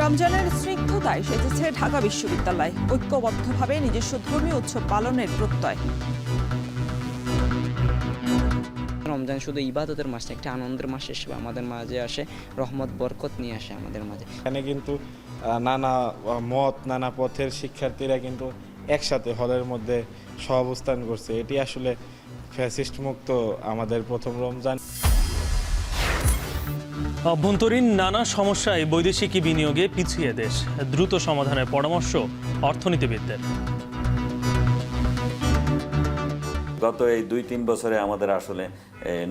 রমজানের স্নিগ্ধতায় সেজেছে ঢাকা বিশ্ববিদ্যালয়, ঐক্যবদ্ধভাবে নিজস্ব ধর্মীয় উৎসব পালনের প্রত্যয়। রমজান শুধু ইবাদতের মাস, একটা আনন্দের মাস হিসেবে আমাদের মাঝে আসে, রহমত বরকত নিয়ে আসে আমাদের মাঝে। এখানে কিন্তু নানা মত, নানা পথের শিক্ষার্থীরা কিন্তু একসাথে হলের মধ্যে সহাবস্থান করছে। এটি আসলে ফ্যাসিস্ট মুক্ত আমাদের প্রথম রমজান। অভ্যন্তরীণ নানা সমস্যায় বৈদেশিক বিনিয়োগে পিছিয়ে দেশ, দ্রুত সমাধানের পরামর্শ অর্থনীতিবিদদের। গত এই 2-3 বছরে আমাদের আসলে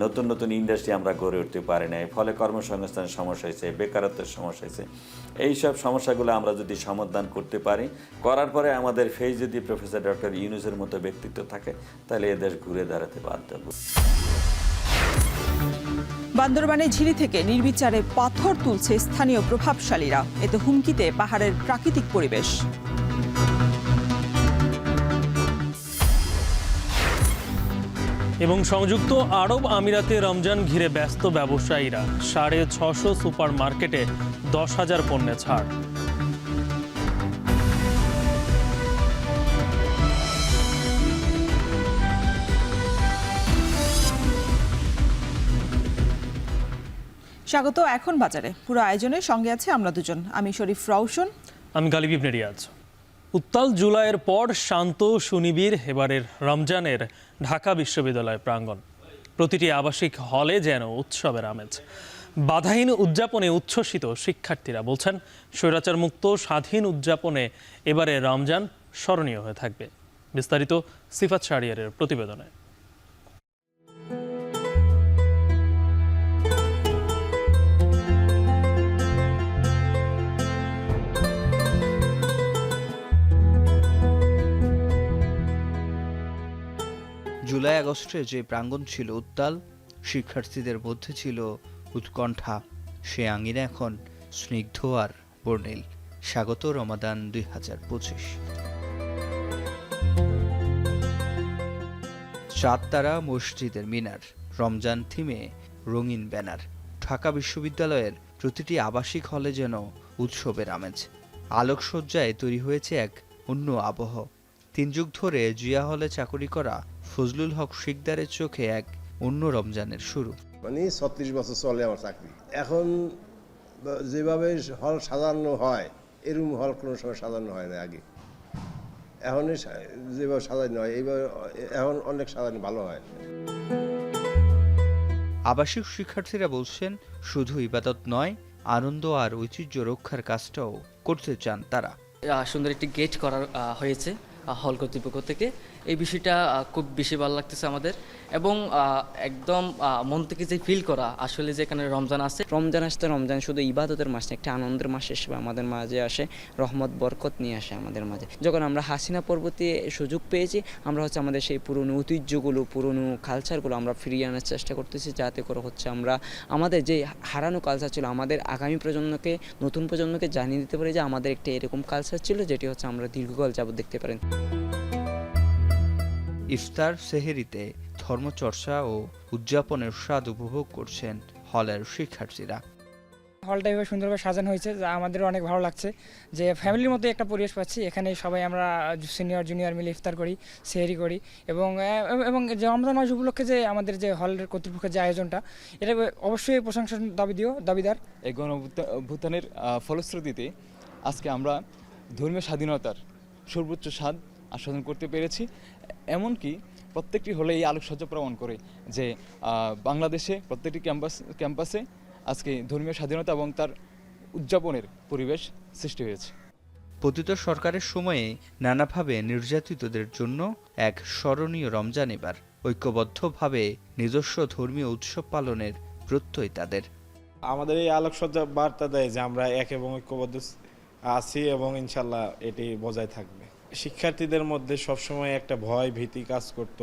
নতুন নতুন ইন্ডাস্ট্রি আমরা গড়ে উঠতে পারি নাই, ফলে কর্মসংস্থানের সমস্যা হয়েছে, বেকারত্বের সমস্যা হয়েছে। এইসব সমস্যাগুলো আমরা যদি সমাধান করতে পারি, করার পরে আমাদের ফেস যদি প্রফেসর ডক্টর ইউনূসের মতো ব্যক্তিত্ব থাকে, তাহলে এ দেশ ঘুরে দাঁড়াতে বাধ্য হবে। বান্দরবানের ঝিরি থেকে নির্বিচারে পাথর তুলছে স্থানীয় প্রভাবশালীরা, এতে হুমকিতে পাহাড়ের প্রাকৃতিক পরিবেশ। এবং সংযুক্ত আরব আমিরাতে রমজান ঘিরে ব্যস্ত ব্যবসায়ীরা, 650 সুপার মার্কেটে 10,000 পণ্যে ছাড়। স্বাগত এখন বাজারে। পুরো আয়োজনের সঙ্গে আছে আমরা দুজন, আমি শরীফ রওশন, আমি গালিব ইবনে রিয়াজ। উত্তাল জুলাইয়ের পর শান্ত সুনিবিড় এবারের রমজানের ঢাকা বিশ্ববিদ্যালয় প্রাঙ্গণ। প্রতিটি আবাসিক হলে যেন উৎসবের আমেজ। বাধাহীন উদযাপনে উচ্ছ্বসিত শিক্ষার্থীরা বলছেন, স্বৈরাচার মুক্ত স্বাধীন উদযাপনে এবারে রমজান স্মরণীয় হয়ে থাকবে। বিস্তারিত সিফাত শাহরিয়ারের প্রতিবেদনে। জুলাই আগস্টে যে প্রাঙ্গণ ছিল উত্তাল, শিক্ষার্থীদের মধ্যে ছিল উৎকণ্ঠা, সে আঙিনা এখন স্নিগ্ধ আর বর্ণিল। স্বাগত রমাদান 2025। চাঁদ তারা মসজিদের মিনার, রমজান থিমে রঙিন ব্যানার। ঢাকা বিশ্ববিদ্যালয়ের প্রতিটি আবাসিক হলে যেন উৎসবের আমেজ। আলোকসজ্জায় তৈরি হয়েছে এক অন্য আবহ। 3 যুগ ধরে জিয়া হলে চাকরি করা ফজলুল হক শিকদারের চোখে এক অন্য রমজানের শুরু। 36 বছর চলে আমার চাকরি। এখন যেভাবে হল সাজানো হয়, এরকম হল কোনো সময় সাজানো হয় না আগে। এখন যেভাবে সাজানো হয়, এইভাবে এখন অনেক সাজানো ভালো হয়। আবাসিক শিক্ষার্থীরা বলছেন, শুধু ইবাদত নয়, আনন্দ আর ঐতিহ্য রক্ষার কাজটাও করতে চান তারা। সুন্দর একটি গেট করা হয়েছে হল কর্তৃপক্ষ থেকে। এই বিষয়টা খুব বেশি ভালো লাগতেছে আমাদের, এবং একদম মন থেকে যে ফিল করা আসলে যে এখানে রমজান আছে। রমজান আসতে, রমজান শুধু ইবাদতের মাস, একটা আনন্দের মাস হিসেবে আমাদের মাঝে আসে, রহমত বরকত নিয়ে আসে আমাদের মাঝে। যখন আমরা হাসিনা পরবর্তী সুযোগ পেয়েছি, আমরা আমাদের সেই পুরনো ঐতিহ্যগুলো, পুরনো কালচারগুলো আমরা ফিরিয়ে আনার চেষ্টা করতেছি, যাতে করে আমরা আমাদের যে হারানো কালচার ছিল, আমাদের আগামী প্রজন্মকে, নতুন প্রজন্মকে জানিয়ে দিতে পারি যে আমাদের একটা এরকম কালচার ছিল, যেটি আমরা দীর্ঘকাল যাবত দেখতে পারেন। ইফতার সেহেরিতে ধর্মচর্চা ও উদযাপনের স্বাদ উপভোগ করছেন হলের শিক্ষার্থীরা। হলটা এভাবে সুন্দরভাবে সাজানো হয়েছে, যা আমাদের অনেক ভালো লাগছে, যে ফ্যামিলির মতো একটা পরিবেশ পাচ্ছি। এখানে সবাই আমরা সিনিয়র জুনিয়র মিলে ইফতার করি, সেহরি করি, এবং যে রমজান মাস উপলক্ষে যে আমাদের যে হলের কর্তৃপক্ষের যে আয়োজনটা, এটা অবশ্যই প্রশংসার দাবিদার। এই গণঅভ্যুত্থানের ফলশ্রুতিতে আজকে আমরা ধর্মীয় স্বাধীনতার সর্বোচ্চ স্বাদ আস্বাদন করতে পেরেছি। এমনকি প্রত্যেকটি হলে এই আলোকসজ্জা প্রমাণ করে যে বাংলাদেশে প্রত্যেকটি ক্যাম্পাসে আজকে ধর্মীয় স্বাধীনতা এবং তার উদযাপনের পরিবেশ সৃষ্টি হয়েছে। পতিত সরকারের সময়ে নানাভাবে নির্যাতিতদের জন্য এক স্মরণীয় রমজান এবার। ঐক্যবদ্ধভাবে নিজস্ব ধর্মীয় উৎসব পালনের প্রত্যয় তাদের। আমাদের এই আলোকসজ্জা বার্তা দেয় যে আমরা এক এবং ঐক্যবদ্ধ আছি, এবং ইনশাল্লাহ এটি বজায় থাকবে। শিক্ষার্থীদের মধ্যে সবসময় একটা ভয় ভীতি কাজ করত,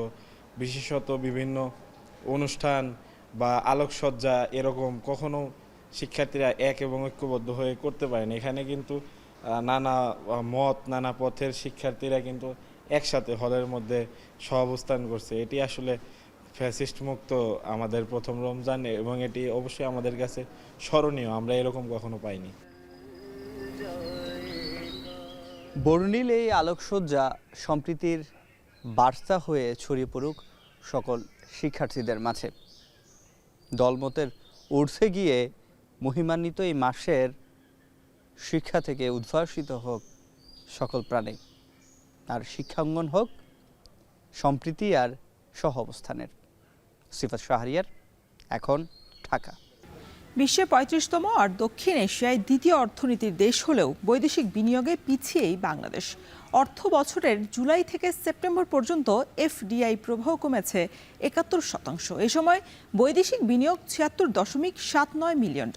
বিশেষত বিভিন্ন অনুষ্ঠান বা আলোকসজ্জা এরকম কখনো শিক্ষার্থীরা এক এবং ঐক্যবদ্ধ হয়ে করতে পারেনি। এখানে কিন্তু নানা মত, নানা পথের শিক্ষার্থীরা কিন্তু একসাথে হলের মধ্যে সহাবস্থান করছে। এটি আসলে ফ্যাসিস্ট মুক্ত আমাদের প্রথম রমজান, এবং এটি অবশ্যই আমাদের কাছে স্মরণীয়। আমরা এরকম কখনো পাইনি। বর্ণিল এই আলোকসজ্জা সম্প্রীতির বার্তা হয়ে ছড়িয়ে পড়ুক সকল শিক্ষার্থীদের মাঝে। দলমতের ঊর্ধ্বে গিয়ে মহিমান্বিত এই মাসের শিক্ষা থেকে উদ্ভাসিত হোক সকল প্রাণী, আর শিক্ষাঙ্গন হোক সম্প্রীতি আর সহ অবস্থানের। সিফাত শাহরিয়ার, এখন ঢাকা। বিশ্বে 35তম আর দক্ষিণ এশিয়ায় দ্বিতীয় অর্থনীতির দেশ হলেও বৈদেশিক বিনিয়োগে পিছিয়েই বাংলাদেশ। অর্থ বছরের জুলাই থেকে সেপ্টেম্বর পর্যন্ত এফডিআই প্রবাহ কমেছে 71%। এ সময় বৈদেশিক বিনিয়োগ $76.79 মিলিয়ন।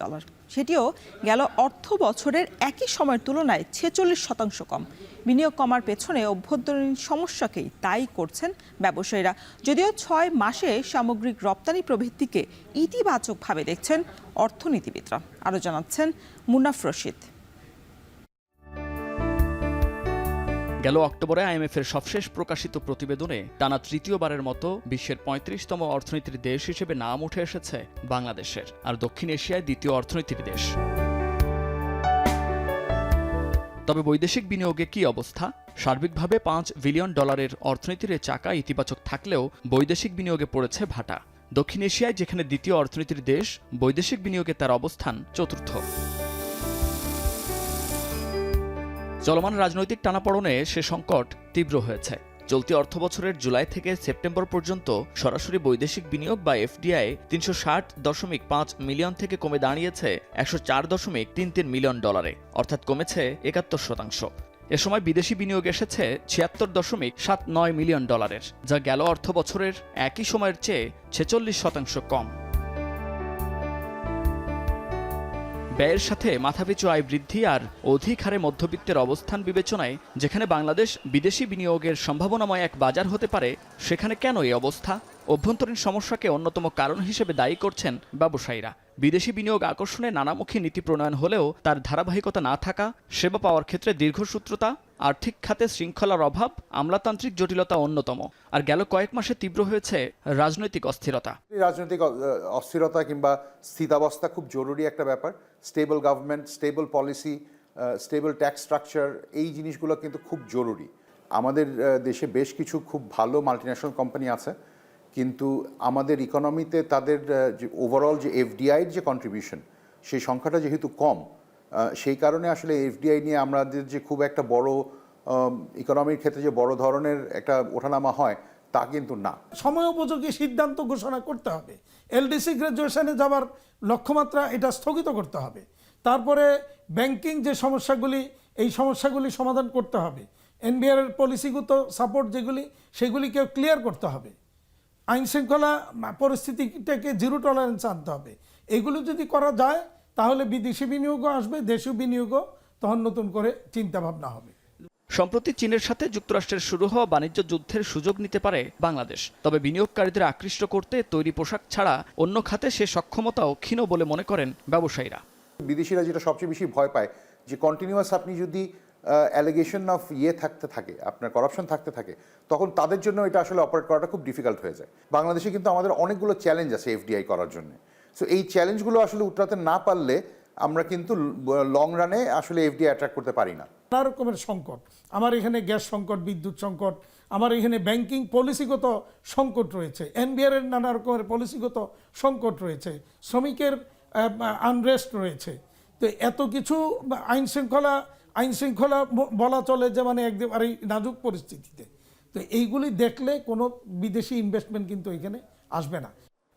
সেটিও গেল অর্থ বছরের একই সময়ের তুলনায় 46% কম। বিনিয়োগ কমার পেছনে অভ্যন্তরীণ সমস্যাকেই দায়ী করছেন ব্যবসায়ীরা, যদিও 6 মাসে সামগ্রিক রপ্তানি প্রবৃদ্ধিকে ইতিবাচকভাবে দেখছেন অর্থনীতিবিদরা। আরও জানাচ্ছেন মুনাফ রশিদ। গেল অক্টোবরে আইএমএফের সবশেষ প্রকাশিত প্রতিবেদনে টানা তৃতীয়বারের মতো বিশ্বের 35তম অর্থনীতির দেশ হিসেবে নাম উঠে এসেছে বাংলাদেশের, আর দক্ষিণ এশিয়ায় দ্বিতীয় অর্থনীতির দেশ। তবে বৈদেশিক বিনিয়োগে কি অবস্থা? সার্বিকভাবে $5 বিলিয়ন অর্থনীতির চাকা ইতিবাচক থাকলেও বৈদেশিক বিনিয়োগে পড়েছে ভাটা। দক্ষিণ এশিয়ায় যেখানে দ্বিতীয় অর্থনীতির দেশ, বৈদেশিক বিনিয়োগে তার অবস্থান চতুর্থ। চলমান রাজনৈতিক টানাপড়নে সে সংকট তীব্র হয়েছে। চলতি অর্থবছরের জুলাই থেকে সেপ্টেম্বর পর্যন্ত সরাসরি বৈদেশিক বিনিয়োগ বা এফডিআই $360.5 মিলিয়ন থেকে কমে দাঁড়িয়েছে $104.33 মিলিয়ন, অর্থাৎ কমেছে 71%। এ সময় বিদেশি বিনিয়োগ এসেছে $76.79 মিলিয়ন, যা গেল অর্থবছরের একই সময়ের চেয়ে 46% কম। ব্যয়ের সাথে মাথাপিছু আয় বৃদ্ধি আর অধিক হারে মধ্যবিত্তের অবস্থান বিবেচনায় যেখানে বাংলাদেশ বিদেশি বিনিয়োগের সম্ভাবনাময় এক বাজার হতে পারে, সেখানে কেন এই অবস্থা? অভ্যন্তরীণ সমস্যাকে অন্যতম কারণ হিসেবে দায়ী করছেন ব্যবসায়ীরা। বিদেশি বিনিয়োগ আকর্ষণে নানামুখী নীতি প্রণয়ন হলেও তার ধারাবাহিকতা না থাকা, সেবা পাওয়ার ক্ষেত্রে দীর্ঘসূত্রতা, আর্থিক খাতে শৃঙ্খলার অভাব, আমলাতান্ত্রিক জটিলতা অন্যতম। আর গেল কয়েক মাসে তীব্র হয়েছে রাজনৈতিক অস্থিরতা। রাজনৈতিক অস্থিরতা কিংবা স্থিতাবস্থা খুব জরুরি একটা ব্যাপার। Stable government, stable policy, stable tax structure, এই জিনিসগুলো কিন্তু খুব জরুরি। আমাদের দেশে বেশ কিছু খুব ভালো মাল্টিন্যাশনাল কোম্পানি আছে, কিন্তু আমাদের ইকোনমিতে তাদের যে ওভারঅল যে এফডিআইয়ের যে কন্ট্রিবিউশন, সেই সংখ্যাটা যেহেতু কম, সেই কারণে আসলে এফডিআই নিয়ে আমাদের যে খুব একটা বড় ইকোনমির ক্ষেত্রে যে বড় ধরনের একটা ওঠানামা হয় তা কিন্তু না। সময় উপযোগী সিদ্ধান্ত ঘোষণা করতে হবে। এলডিসি গ্র্যাজুয়েশনে যাওয়ার লক্ষ্যমাত্রা এটা স্থগিত করতে হবে। তারপরে ব্যাংকিং যে সমস্যাগুলি, এই সমস্যাগুলি সমাধান করতে হবে। এনবিআর এর পলিসিগত সাপোর্ট যেগুলি, সেগুলিকে ক্লিয়ার করতে হবে। আইন শৃঙ্খলা পরিস্থিতিটাকে জিরো টলারেন্স আনতে হবে। এগুলো যদি করা যায় তাহলে বিদেশি বিনিয়োগও আসবে, দেশীয় বিনিয়োগও তখন নতুন করে চিন্তা ভাবনা হবে। সম্প্রতি চীনের সাথে যুক্তরাষ্ট্রের শুরু হওয়া বাণিজ্য যুদ্ধের সুযোগ নিতে পারে বাংলাদেশ। তবে বিনিয়োগকারীদের আকৃষ্ট করতে তৈরি পোশাক ছাড়া অন্য খাতে সে সক্ষমতাও ক্ষীণ বলে মনে করেন ব্যবসায়ীরা। বিদেশিরা যেটা সবচেয়ে বেশি ভয় পায়, যে কন্টিনিউয়াস আপনি যদি অ্যালিগেশন অফ থাকতে থাকে, আপনার করাপশন থাকতে থাকে, তখন তাদের জন্য এটা আসলে অপারেট করাটা খুব ডিফিকাল্ট হয়ে যায়। বাংলাদেশে কিন্তু আমাদের অনেকগুলো চ্যালেঞ্জ আছে এফডিআই করার জন্য। সো এই চ্যালেঞ্জগুলো আসলে উতরাতে না পারলে আমরা কিন্তু লং রানে আসলে এফডিআই অ্যাট্রাক্ট করতে পারি না। নানা রকমের সংকট, আমার এখানে গ্যাস সংকট, বিদ্যুৎ সংকট, আমার এখানে ব্যাংকিং পলিসিগত সংকট রয়েছে, এনবিআর এর নানা রকমের পলিসিগত সংকট রয়েছে, শ্রমিকের আনরেস্ট রয়েছে। তো এত কিছু আইন শৃঙ্খলা বলা চলে যে মানে একেবারে নাজুক পরিস্থিতিতে। তো এইগুলি দেখলে কোনো বিদেশি ইনভেস্টমেন্ট কিন্তু এখানে আসবে না।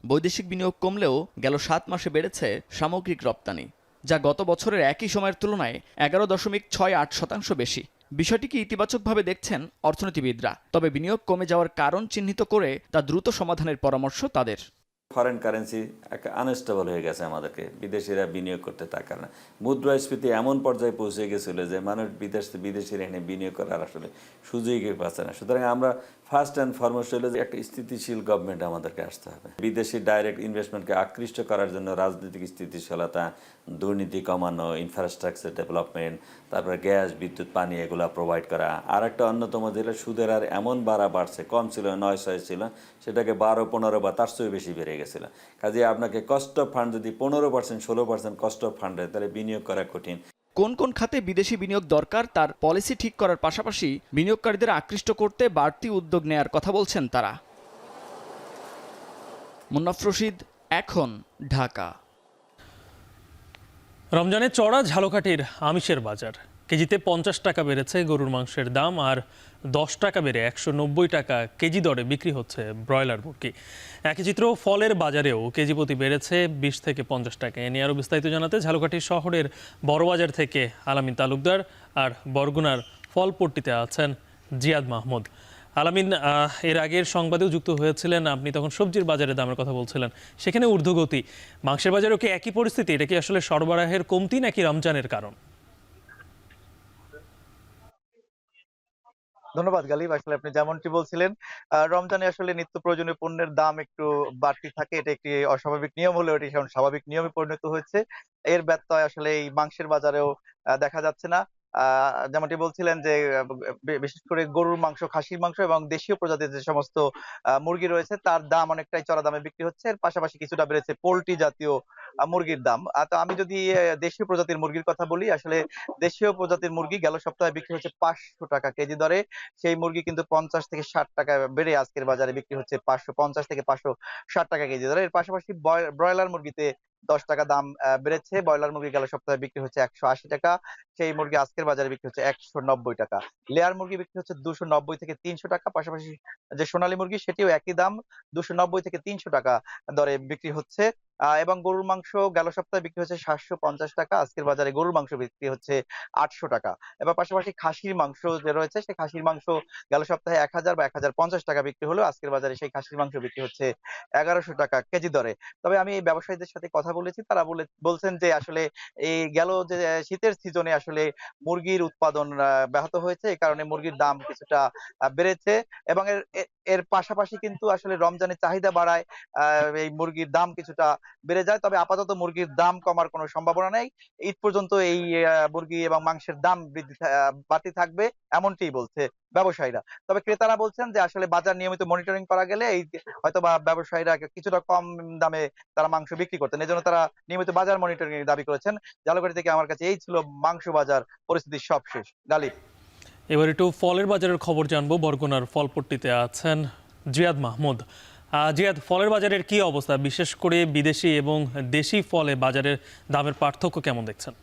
বৈদেশিক বিনিয়োগ কমলেও গেল 7 মাসে বেড়েছে সামগ্রিক রপ্তানি, যা গত বছরের একই সময়ের তুলনায় 11.68% বেশি। বিষয়টিকে ইতিবাচকভাবে দেখছেন অর্থনীতিবিদরা। তবে বিনিয়োগ কমে যাওয়ার কারণ চিহ্নিত করে তা দ্রুত সমাধানের পরামর্শ তাদের। ফরেন কারেন্সি একটা আনস্টেবল হয়ে গেছে, আমাদেরকে বিদেশিরা বিনিয়োগ করতে থাকার না। মুদ্রাস্ফীতি এমন পর্যায়ে পৌঁছে গেছিল যে মানুষ বিদেশিরা এনে বিনিয়োগ করার আসলে সুযোগই পাচ্ছে না। সুতরাং আমরা ফার্স্ট অ্যান্ড ফরমোস্ট হলো যে একটা স্থিতিশীল গভর্নমেন্ট আমাদেরকে আসতে হবে। বিদেশি ডাইরেক্ট ইনভেস্টমেন্টকে আকৃষ্ট করার জন্য রাজনৈতিক স্থিতিশীলতা, দুর্নীতি কমানো, ইনফ্রাস্ট্রাকচার ডেভেলপমেন্ট, তারপরে গ্যাস, বিদ্যুৎ, পানি এগুলো প্রোভাইড করা। আর একটা অন্যতম যেটা সুদের আর এমন বাড়ছে, কম ছিল 9 ছিল, সেটাকে 12-15 বা তার চেয়ে বেশি বেড়ে গেছিল। কাজে আপনাকে কস্ট অফ ফান্ড যদি 15%, 16% কস্ট অফ ফান্ড হয়, তাহলে বিনিয়োগ করা কঠিন। কোন কোন খাতে বিদেশি বিনিয়োগ দরকার তার পলিসি ঠিক করার পাশাপাশি বিনিয়োগকারীদের আকৃষ্ট করতে বাড়তি উদ্যোগ নেয়ার কথা বলছেন তারা। মুন্নাফ রশিদ, এখন, ঢাকা। রমজানে চড়া ঝালকাঠির আমিষের বাজার। কেজিতে 50 টাকা বেড়েছে গরুর মাংসের দাম, আর 10 টাকা বেড়ে 190 টাকা কেজি দরে বিক্রি হচ্ছে ব্রয়লার মুরগি। একই চিত্র ফলের বাজারেও কেজি প্রতি বেড়েছে 20 থেকে 50 টাকা। এ নিয়ে আরও বিস্তারিত জানাতে ঝালকাঠি শহরের বড়বাজার থেকে আলামিন তালুকদার আর বরগুনার ফলপট্টিতে আছেন জিয়াদ মাহমুদ। আলামিন, এর আগের সংবাদেও যুক্ত হয়েছিলেন, আপনি তখন সবজির বাজারের দামের কথা বলছিলেন, সেখানে ঊর্ধ্বগতি। মাংসের বাজারেও কি একই পরিস্থিতি? এটা কি আসলে সরবরাহের কমতি নাকি রমজানের কারণ? ধন্যবাদ গালিব। আসলে আপনি যেমনটি বলছিলেন, রমজানে আসলে নিত্য প্রয়োজনীয় পণ্যের দাম একটু বাড়তি থাকে। এটা একটি অস্বাভাবিক নিয়ম হলেও এটি এখন স্বাভাবিক নিয়মে পরিণত হয়েছে। এর ব্যত্যয় আসলে এই মাংসের বাজারেও দেখা যাচ্ছে না। যেমনটি বলছিলেন যে বিশেষ করে গরুর মাংস, খাসির মাংস এবং দেশীয় প্রজাতির যে সমস্ত মুরগি রয়েছে তার দাম অনেকটাই চড়া দামে বিক্রি হচ্ছে। এর পাশাপাশি কিছুটা বেড়েছে পোল্ট্রি জাতীয় মুরগির দাম। তো আমি যদি দেশীয় প্রজাতির মুরগির কথা বলি, আসলে দেশীয় প্রজাতির মুরগি গেল সপ্তাহে বিক্রি হচ্ছে 500 টাকা কেজি দরে। সেই মুরগি কিন্তু 50 থেকে 60 টাকা বেড়ে আজকের বাজারে বিক্রি হচ্ছে 550 থেকে 560 টাকা কেজি দরে। এর পাশাপাশি ব্রয়লার মুরগিতে 10 টাকা দাম বেড়েছে। ব্রয়লার মুরগি গেল সপ্তাহে বিক্রি হচ্ছে 180 টাকা। সেই মুরগি আজকের বাজারে বিক্রি হচ্ছে 190 টাকা। লেয়ার মুরগি বিক্রি হচ্ছে 290 থেকে 300 টাকা। পাশাপাশি যে সোনালী মুরগি সেটিও একই দাম, 290 থেকে 300 টাকা দরে বিক্রি হচ্ছে। এবং গরুর মাংস গেল সপ্তাহে বিক্রি হচ্ছে 750 টাকা। আজকের বাজারে গরুর মাংস বিক্রি হচ্ছে 800 টাকা। এবার পাশাপাশি খাসির মাংস যে রয়েছে, সেই খাসির মাংস গেল সপ্তাহে 1000 বা 1050 টাকা বিক্রি হলেও আজকের বাজারে সেই খাসির মাংস বিক্রি হচ্ছে 1100 টাকা কেজি দরে। তবে আমি এই ব্যবসায়ীদের সাথে কথা বলেছি, তারা বলছেন যে আসলে এই গেল যে শীতের সিজনে আসলে মুরগির উৎপাদন ব্যাহত হয়েছে, এই কারণে মুরগির দাম কিছুটা বেড়েছে। এবং এর পাশাপাশি কিন্তু আসলে রমজানের চাহিদা বাড়ায় এই মুরগির দাম কিছুটা বেড়ে যায়। তবে আপাতত মুরগির দাম কমার কোনো সম্ভাবনা নেই। ঈদ পর্যন্ত এই মুরগি এবং মাংসের দাম বাড়তি থাকবে, এমনটিই বলছে ব্যবসায়ীরা। তবে ক্রেতারা বলছেন যে আসলে বাজার নিয়মিত মনিটরিং করা গেলে এই হয়তোবা ব্যবসায়ীরা কিছুটা কম দামে তারা মাংস বিক্রি করতেন, এজন্য তারা নিয়মিত বাজার মনিটরিং এর দাবি করেছেন। ঝালকাঠি থেকে আমার কাছে এই ছিল মাংস বাজার পরিস্থিতির সবশেষ। গালিব, এবার একটু ফলের বাজারের খবর জানবো। বরগুনার ফলপট্টিতে আছেন জিয়াদ মাহমুদ। জিয়াদ, ফলের বাজারের কি অবস্থা? বিশেষ করে বিদেশি এবং দেশি ফলে বাজারের দামের পার্থক্য কেমন দেখছেন?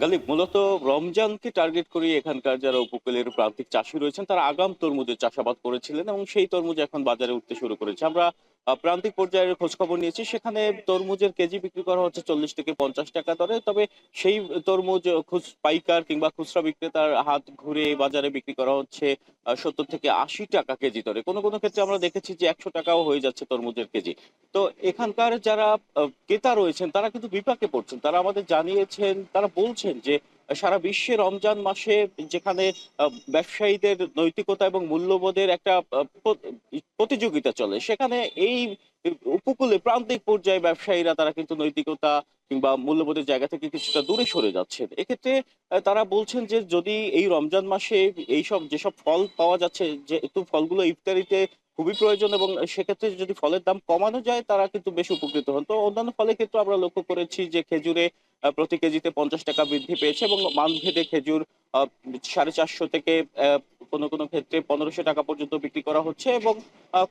গালিব, মূলত রমজানকে টার্গেট করে এখানকার যারা উপকূলের প্রান্তিক চাষি রয়েছেন তারা আগাম তরমুজের চাষাবাদ করেছিলেন এবং সেই তরমুজ এখন বাজারে উঠতে শুরু করেছে। আমরা প্রান্তিক পর্যায়ের খোঁজখবর নিয়েছি, সেখানে তরমুজের কেজি বিক্রি করা হচ্ছে 40 থেকে 50 টাকা দরে। তবে সেই তরমুজ পাইকার কিংবা খুচরা বিক্রেতার হাত ঘুরে বাজারে বিক্রি করা হচ্ছে 70 থেকে 80 টাকা কেজি দরে। কোনো কোনো ক্ষেত্রে আমরা দেখেছি যে 100 টাকাও হয়ে যাচ্ছে তরমুজের কেজি। তো এখানকার যারা ক্রেতা রয়েছেন তারা কিন্তু বিপাকে পড়ছেন। তারা আমাদের জানিয়েছেন, তারা বলছেন যে সারা বিশ্বে রমজান মাসে যেখানে ব্যবসায়ীদের নৈতিকতা এবং মূল্যবোধের একটা প্রতিযোগিতা চলে, সেখানে এই উপকূলে প্রান্তিক পর্যায়ে ব্যবসায়ীরা তারা কিন্তু নৈতিকতা কিংবা মূল্যবোধের জায়গা থেকে কিছুটা দূরে সরে যাচ্ছেন। এক্ষেত্রে তারা বলছেন যে যদি এই রমজান মাসে এইসব যেসব ফল পাওয়া যাচ্ছে, যেহেতু ফলগুলো ইফতারিতে খুবই প্রয়োজন এবং সেক্ষেত্রে যদি ফলের দাম কমানো যায় তারা কিন্তু বেশ উপকৃত হন। তো অন্যান্য ফলের ক্ষেত্রে আমরা লক্ষ্য করেছি যে খেজুরে প্রতি কেজিতে 50 টাকা বৃদ্ধি পেয়েছে এবং মানভেদে খেজুর 450 থেকে কোনো কোনো ক্ষেত্রে 1500 টাকা পর্যন্ত বিক্রি করা হচ্ছে এবং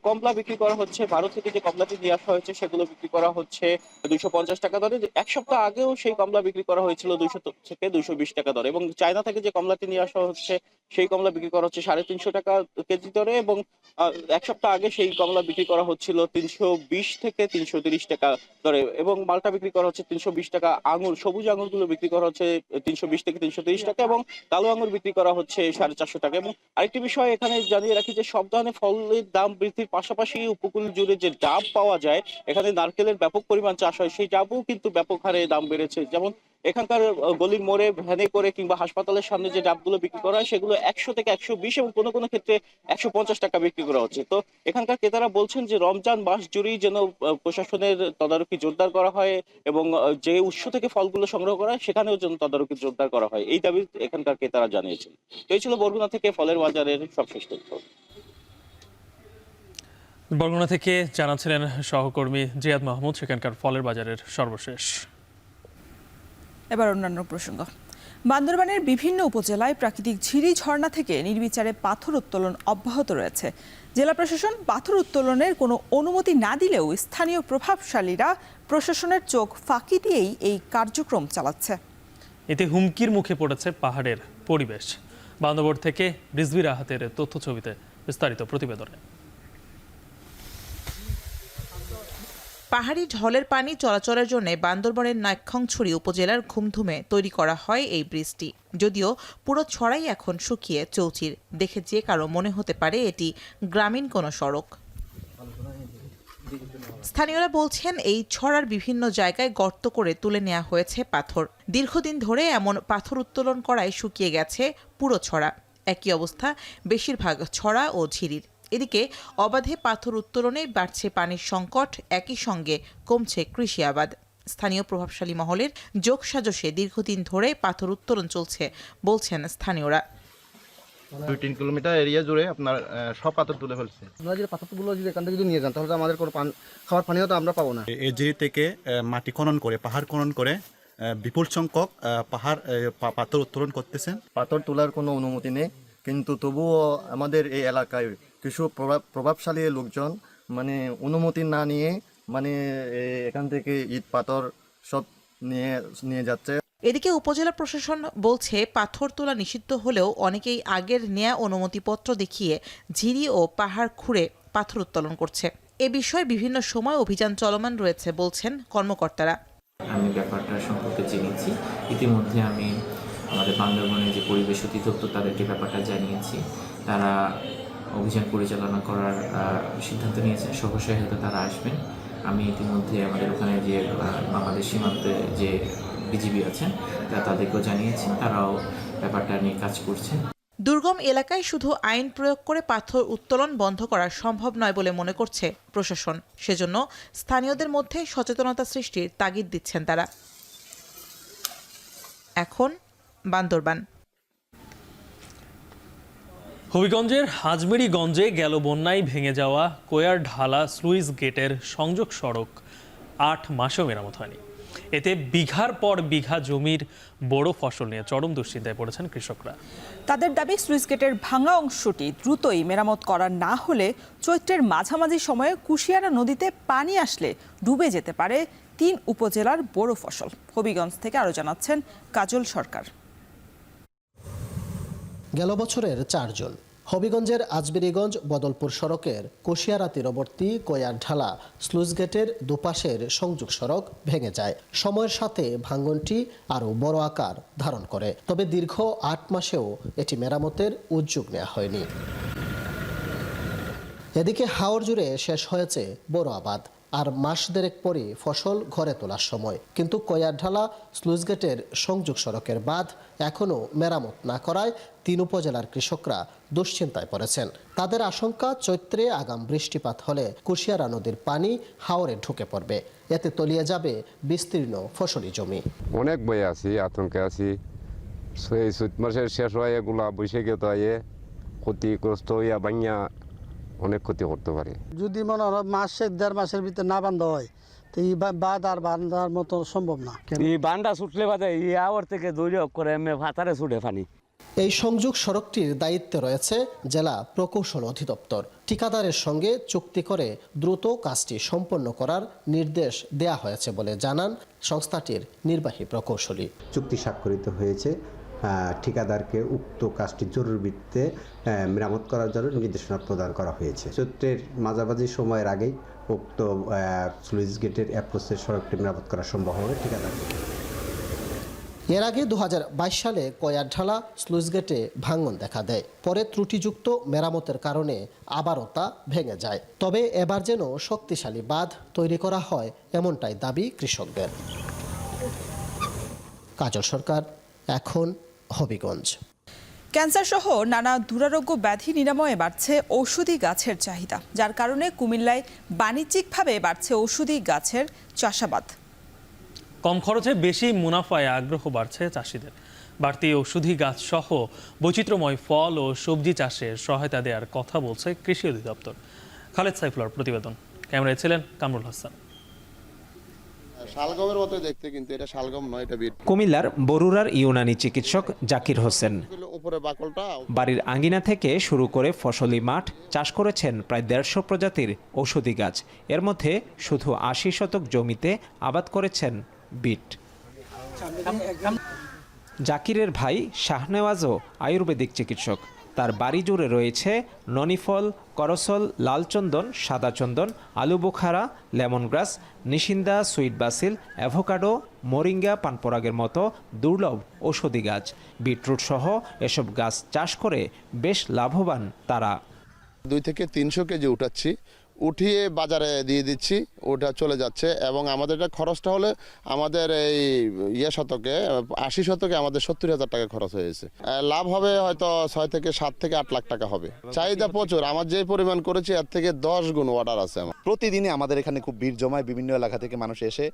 কমলা বিক্রি করা হচ্ছে, ভারত থেকে যে কমলাটি নিয়ে আসা হয়েছে সেগুলো বিক্রি করা হচ্ছে 250 টাকা দরে। এক সপ্তাহ আগেও সেই কমলা বিক্রি করা হয়েছিল 200 থেকে 220 টাকা দরে এবং চায়না থেকে যে কমলাটি নিয়ে আসা হচ্ছে সেই কমলা বিক্রি করা হচ্ছে 350 টাকা কেজি দরে এবং এক সপ্তাহ আগে সেই কমলা বিক্রি করা হচ্ছিল 320 থেকে 330 টাকা দরে এবং মালটা বিক্রি করা হচ্ছে 320 টাকা। আঙুর, সবুজ আঙুরগুলো বিক্রি করা হচ্ছে 320 থেকে 330 টাকা এবং কালো আঙুর বিক্রি করা হচ্ছে 450 টাকা। এবং আরেকটি বিষয় এখানে জানিয়ে রাখি যে সব ধরনের ফলের দাম বৃদ্ধির পাশাপাশি উপকূল জুড়ে যে ডাব পাওয়া যায়, এখানে নারকেলের ব্যাপক পরিমাণ চাষ হয়, সেই ডাবও কিন্তু ব্যাপক হারে দাম বেড়েছে। যেমন এখানকার গলির মোড়ে ভ্যানে করে কিংবা হাসপাতালের সামনে যে ডাবগুলো বিক্রি করা হয় সেগুলো 100 থেকে 120 এবং কোনো কোনো ক্ষেত্রে 150 টাকা বিক্রি করা হচ্ছে। তো এখানকার ক্রেতারা বলছেন যে রমজান মাস জুড়েই যেন প্রশাসনের তদারকি জোরদার করা হয় এবং যে উৎস থেকে ফলগুলো সংগ্রহ করা হয় সেখানেও যেন তদারকি জোরদার করা হয়, এই দাবি এখানকার ক্রেতারা জানিয়েছেন। তো এই ছিল বরগুনা থেকে ফলের বাজারের সবশেষ তথ্য। বরগুনা থেকে জানাচ্ছিলেন সহকর্মী জিয়াদ মাহমুদ সেখানকার ফলের বাজারের সর্বশেষ। এবার অন্যান্য প্রসঙ্গ। বান্দরবানের বিভিন্ন উপজেলায় প্রাকৃতিক ঝিরি ঝর্ণা থেকে নির্বিচারে পাথর উত্তোলন অব্যাহত রয়েছে। জেলা প্রশাসন পাথর উত্তোলনের কোনো অনুমতি না দিলেও স্থানীয় প্রভাবশালীরা প্রশাসনের চোখ ফাঁকি দিয়েই এই কার্যক্রম চালাচ্ছে। এতে হুমকির মুখে পড়েছে পাহাড়ের পরিবেশ। বান্দরবন থেকে রিজভি রাহাতের তথ্য ছবিতে বিস্তারিত প্রতিবেদনে। পাহাড়ি ঢলের পানি চলাচলের জন্য বান্দরবনের নাইক্ষ্যংছড়ি উপজেলার ঘুমধুমে তৈরি করা হয় এই ব্রিজটি। যদিও পুরো ছড়াই এখন শুকিয়ে চৌচির, দেখে যে কারো মনে হতে পারে এটি গ্রামীণ কোনো সড়ক। স্থানীয়রা বলছেন এই ছড়ার বিভিন্ন জায়গায় গর্ত করে তুলে নেওয়া হয়েছে পাথর। দীর্ঘদিন ধরে এমন পাথর উত্তোলন করায় শুকিয়ে গেছে পুরো ছড়া। একই অবস্থা বেশিরভাগ ছড়া ও ঝিরির। এদিকে অবাধে পাথর উত্তোলনে বাড়ছে পানির সংকট, একই সঙ্গে কমছে কৃষি আবাদ। স্থানীয় প্রভাবশালী মহলের যোগসাজশে দীর্ঘদিন ধরে পাথর উত্তোলন চলছে বলছেন স্থানীয়রা। 2-3 কিলোমিটার এরিয়া জুড়ে আপনার সব পাথর তুলে ফেলছে। আমরা যে পাথরগুলো যদি এখান থেকে যদি নিয়ে যান তাহলে আমাদের কোনো খাবার পানিও তো আমরা পাবো না। এই ঝিরি থেকে মাটি খনন করে, পাহাড় খনন করে বিপুল সংখ্যক পাথর উত্তোলন করতেছেন। পাথর তোলার কোনো অনুমতি নেই, কিন্তু তবুও আমাদের এই এলাকায় কিছু প্রভাবশালী লোকজন মানে অনুমতি না নিয়ে মানে এখান থেকে ইট পাথর সব নিয়ে যাচ্ছে। এদিকে উপজেলা প্রশাসন বলছে পাথর তোলা নিষিদ্ধ হলেও অনেকেই আগের নেয়া অনুমতিপত্র দেখিয়ে ঝিরি ও পাহাড় খুঁড়ে পাথর উত্তোলন করছে। এ বিষয়ে বিভিন্ন সময় অভিযান চলমান রয়েছে বলছেন কর্মকর্তারা। আমি ব্যাপারটা সম্পর্কে জেনেছি, ইতিমধ্যে আমি আমাদের বান্দরবনের যে পরিবেশ অধিদপ্তর তাদেরকে ব্যাপারটা জানিয়েছি। তারা অভিযান পরিচালনা করার সিদ্ধান্ত নিয়েছেন, সহসায় হয়তো তারা আসবেন। আমি ইতিমধ্যে আমাদের ওখানে যে বাংলাদেশ সীমান্তে যে বিজিবি আছেন তাদেরকেও জানিয়েছি, তারাও ব্যাপারটা নিয়ে কাজ করছেন। দুর্গম এলাকায় শুধু আইন প্রয়োগ করে পাথর উত্তোলন বন্ধ করা সম্ভব নয় বলে মনে করছে প্রশাসন। সেজন্য স্থানীয়দের মধ্যে সচেতনতা সৃষ্টির তাগিদ দিচ্ছেন তারা। এখন বান্দরবান। হবিগঞ্জের হাজমেরীগঞ্জে গেল বন্যায় ভেঙে যাওয়া কোয়ার ঢালা স্লুইস গেটের সংযোগ সড়ক 8 মাসেও মেরামত হয়নি। এতে বিঘার পর বিঘা জমির বড় ফসল নিয়ে চরম দুশ্চিন্তায় পড়েছেন কৃষকরা। তাদের দাবি স্লুইস গেটের ভাঙা অংশটি দ্রুতই মেরামত করা না হলে চৈত্রের মাঝামাঝি সময়ে কুশিয়ারা নদীতে পানি আসলে ডুবে যেতে পারে 3 উপজেলার বড় ফসল। হবিগঞ্জ থেকে আরও জানাচ্ছেন কাজল সরকার। গেল বছরের 4 জুন হবিগঞ্জের আজমেরীগঞ্জ বদলপুর সড়কের কুশিয়ারা তীরবর্তী কোয়ার ঢালা স্লুইস গেটের দুপাশের সংযোগ সড়ক ভেঙে যায়। সময়ের সাথে ভাঙনটি আরও বড় আকার ধারণ করে, তবে দীর্ঘ 8 মাসেও এটি মেরামতের উদ্যোগ নেওয়া হয়নি। এদিকে হাওর জুড়ে শেষ হয়েছে বড় আবাদ, আর মাস দেড়েক পরই ফসল ঘরে তোলার সময়। কিন্তু কোয়ার ঢালা স্লুইস গেটের সংযোগ সড়কের বাঁধ এখনও মেরামত না করায় 3 উপজেলার কৃষকরা দুশ্চিন্তায় পড়েছেন। তাদের আশঙ্কা চৈত্রে আগাম বৃষ্টিপাত হলে কুশিয়ারা নদীর পানি হাওরে ঢুকে পড়বে, এতে তলিয়ে যাবে বিস্তীর্ণ ফসলি জমি। অনেক বয়ে আছি, আতঙ্কে আছি। চৈত মাসের শেষ হয় এগুলা বৈশাখে তো ক্ষতিগ্রস্ত হইয়া ভাঙিয়া অনেক ক্ষতি করতে পারে। যদি মনে হয় মাসের 1.5 মাসের ভিতরে না বান্ধা হয় তো এই বাঁধ আর বান্ধার মতো সম্ভব না। এই বান্ধা ছুটলে বাদে এই আওয়ার থেকে দৌড়ে করে ভাতারে ছুটে পানি। এই সংযোগ সড়কটির দায়িত্বে রয়েছে জেলা প্রকৌশল অধিদপ্তর। ঠিকাদারের সঙ্গে চুক্তি করে দ্রুত কাজটি সম্পন্ন করার নির্দেশ দেয়া হয়েছে বলে জানান সংস্থাটির নির্বাহী প্রকৌশলী। চুক্তি স্বাক্ষরিত হয়েছে, ঠিকাদারকে উক্ত কাজটি জরুরি ভিত্তিতে মেরামত করার জন্য নির্দেশনা প্রদান করা হয়েছে। চৈত্রের মাঝামাঝি সময়ের আগেই উক্ত স্লুইস গেটের অ্যাপ্রোচের সড়কটি মেরামত করা সম্ভব হবে ঠিকাদার। এর আগে 2022 সালে কোয়ার ঢালা স্লুইস গেটে ভাঙন দেখা দেয়, পরে ত্রুটিযুক্ত মেরামতের কারণে আবারও তা ভেঙে যায়। তবে এবার যেন শক্তিশালী বাঁধ তৈরি করা হয় এমনটাই দাবি কৃষকদের। কাজল সরকার, এখন হবিগঞ্জ। ক্যান্সার সহ নানা দুরারোগ্য ব্যাধি নিরাময়ে বাড়ছে ঔষধি গাছের চাহিদা, যার কারণে কুমিল্লায় বাণিজ্যিকভাবে বাড়ছে ঔষধি গাছের চাষাবাদ। কম খরচে বেশি মুনাফায় আগ্রহ বাড়ছে চাষিদের। বাড়তি ঔষধি গাছ সহ বৈচিত্র্যময় ফল ও সবজি চাষে সহায়তা দেওয়ার কথা বলছে কৃষি অধিদপ্তর। খালেদ সাইফুল্লাহর প্রতিবেদন, ক্যামেরায় ছিলেন কামরুল হাসান। শালগমের মতো দেখতে, কিন্তু এটা শালগম নয়, এটা বিট। কুমিল্লার বরুড়ার ইউনানি চিকিৎসক জাকির হোসেন উপরে বাকলটা। বাড়ির আঙ্গিনা থেকে শুরু করে ফসলি মাঠ চাষ করেছেন প্রায় 150 প্রজাতির ঔষধি গাছ। এর মধ্যে শুধু 80 শতক জমিতে আবাদ করেছেন বিট। জাকিরের ভাই শাহনেওয়াজও আয়ুর্বেদিক চিকিৎসক। তার বাড়ি জুড়ে রয়েছে ননিফল, করসল, লালচন্দন, সাদা চন্দন, আলু বোখারা, লেমন গ্রাস, নিশিন্দা, সুইট বাসিল, অ্যাভোকাডো, মোরিঙ্গা, পানপরাগের মতো দুর্লভ ঔষধি গাছ। বিটরুট সহ এসব গাছ চাষ করে বেশ লাভবান তারা। 2 থেকে 300 কেজি উঠাচ্ছি, উঠিয়ে বাজারে দিয়ে দিচ্ছি, ওটা চলে যাচ্ছে। এবং আমাদের এটা খরচটা হলে আমাদের এই শতকে 80 শতকে আমাদের 70,000 টাকা খরচ হয়েছে। লাভ হবে হয়তো 6 থেকে 7 থেকে 8 লাখ টাকা হবে। চাহিদা প্রচুর, আমার যে পরিমাণ করেছি এর থেকে 10 গুণ অর্ডার আছে আমার। প্রতিদিনই আমাদের এখানে খুব ভিড় জমায়, বিভিন্ন এলাকা থেকে মানুষ এসে